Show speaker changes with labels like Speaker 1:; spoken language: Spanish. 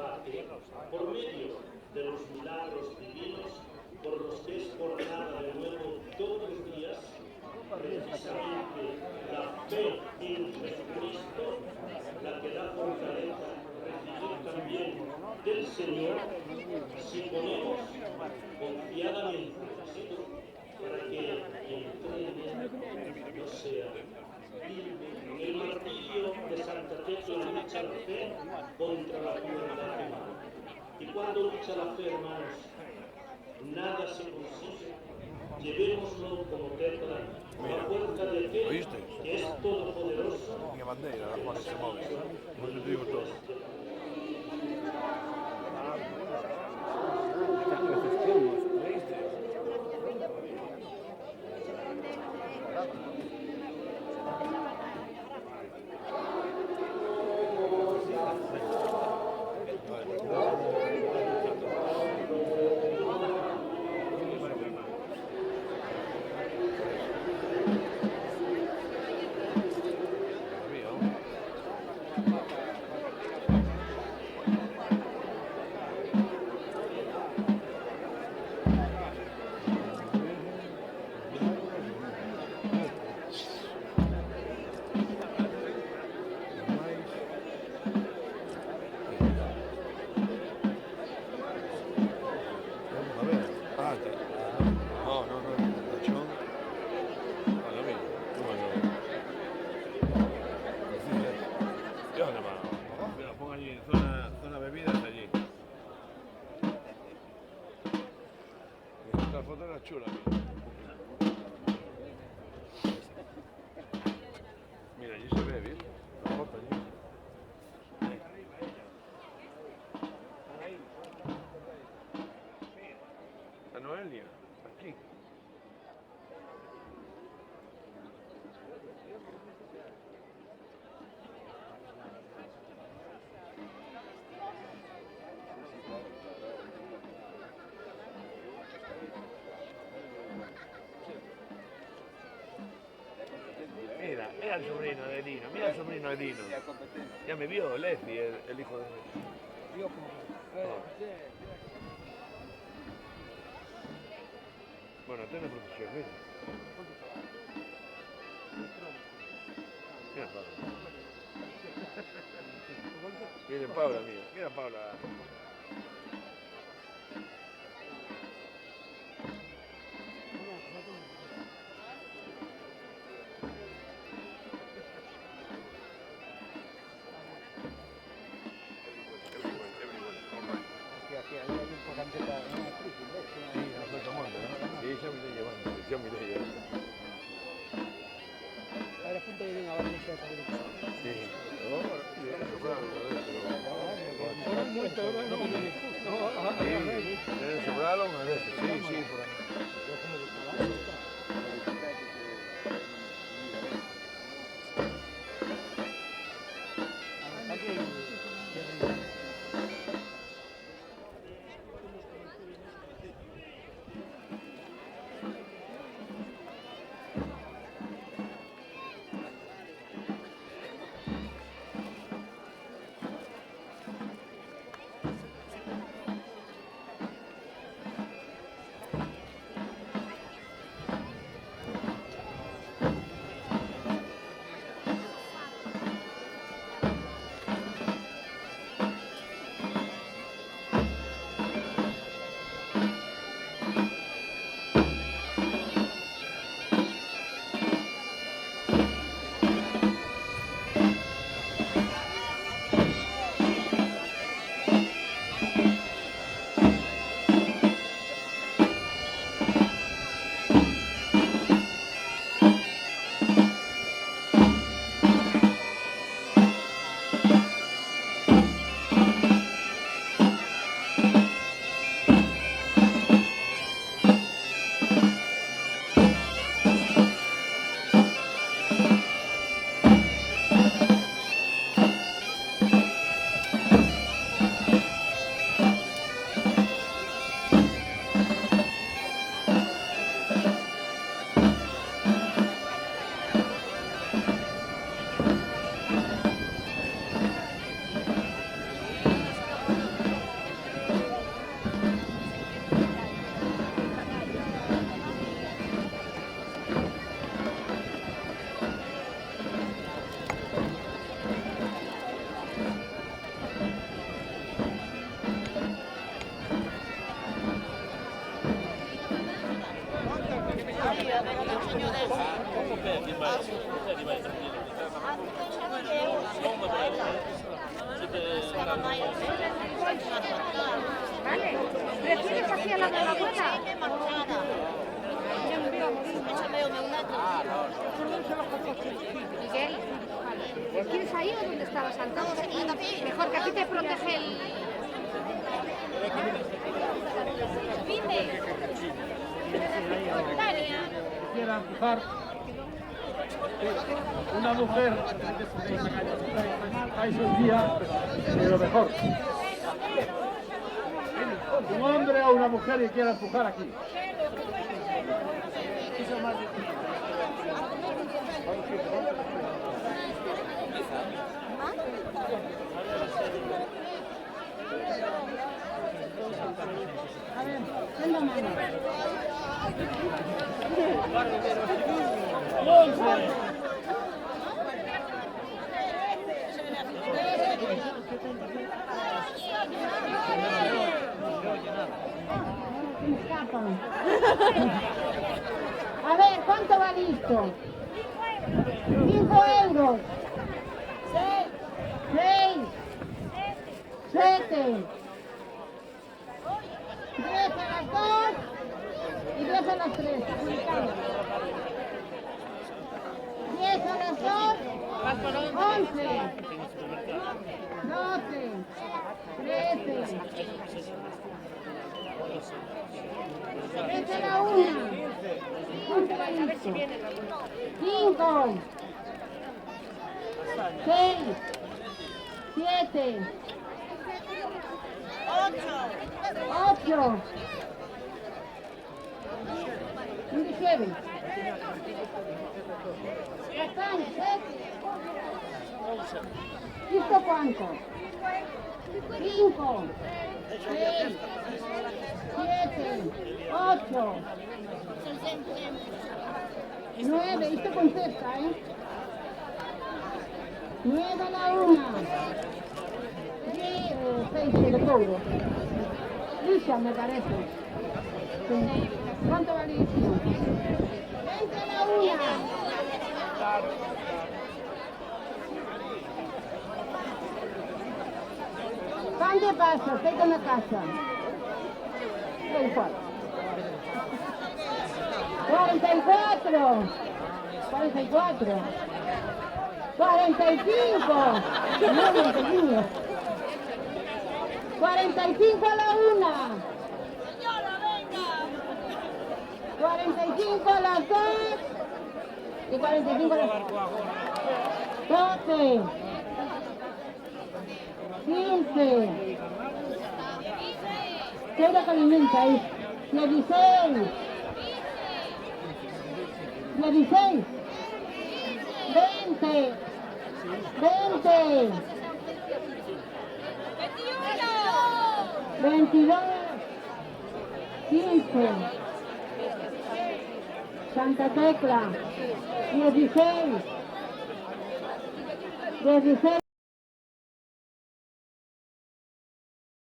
Speaker 1: combate por medio de los milagros divinos por los que es formada de nuevo todos los días, precisamente la fe en Jesucristo, la que da fortaleza recibir también del Señor, si ponemos confiadamente para que entregue no sea firme. El martirio de Santa Tecla lucha la fe contra la crueldad humana. Y cuando lucha la fe, hermanos, nada se consigue. Llevémoslo como Tecla, la fuerza de aquel que es todopoderoso.
Speaker 2: Mi bandera, la cual se mueve. Por eso te digo todo. Zona bebidas allí. Esta foto era chula. Mira, allí se ve bien. La foto allí. La Noelia, aquí. Mira el sobrino de Dino, mira el sobrino de Dino. Ya me vio Leslie, el hijo de... Bueno, tiene profesión, mira. Mira Paula. Mira Paula, mira Paula. Yo miré yo.
Speaker 3: Ahora punto de venga, vamos a hacer
Speaker 2: Sí. ¿Tienes sobrado una vez? Sí, por ahí.
Speaker 4: Vale. ¿Prefieres aquí a la de la abuela? Miguel, ¿quieres ahí o dónde estabas antes? Mejor que aquí te protege el...
Speaker 5: Quiera empujar una mujer a esos días, pero mejor. Un hombre o una mujer que quiera empujar aquí.
Speaker 6: A ver, ten la mano. A ver, ¿cuánto va listo? 5 euros. 6, 7, 10 a las 2 y 10 a las 3. 10 a las 2, 11, 12, 13, 13 a la 1, 5, 6, 7, 8, 17. Ya están, 7. ¿Listo cuánto? 5, 6, 7, 8, 9. Esto contesta, ¿eh? 9 a la 1. 6 de todo. Lisa, me parece. Sí. ¿Cuánto vale esto? 20 a la 1. ¿Cuánto pasa? Estoy con la casa. 44. 44. 45. No, no, 45 a la 1. 45 a las 2. Y 45 a las 12. 15. ¿Qué hora que alimenta ahí? 16. 16. 20. 20. 22. 15. Santa Tecla. 16. 16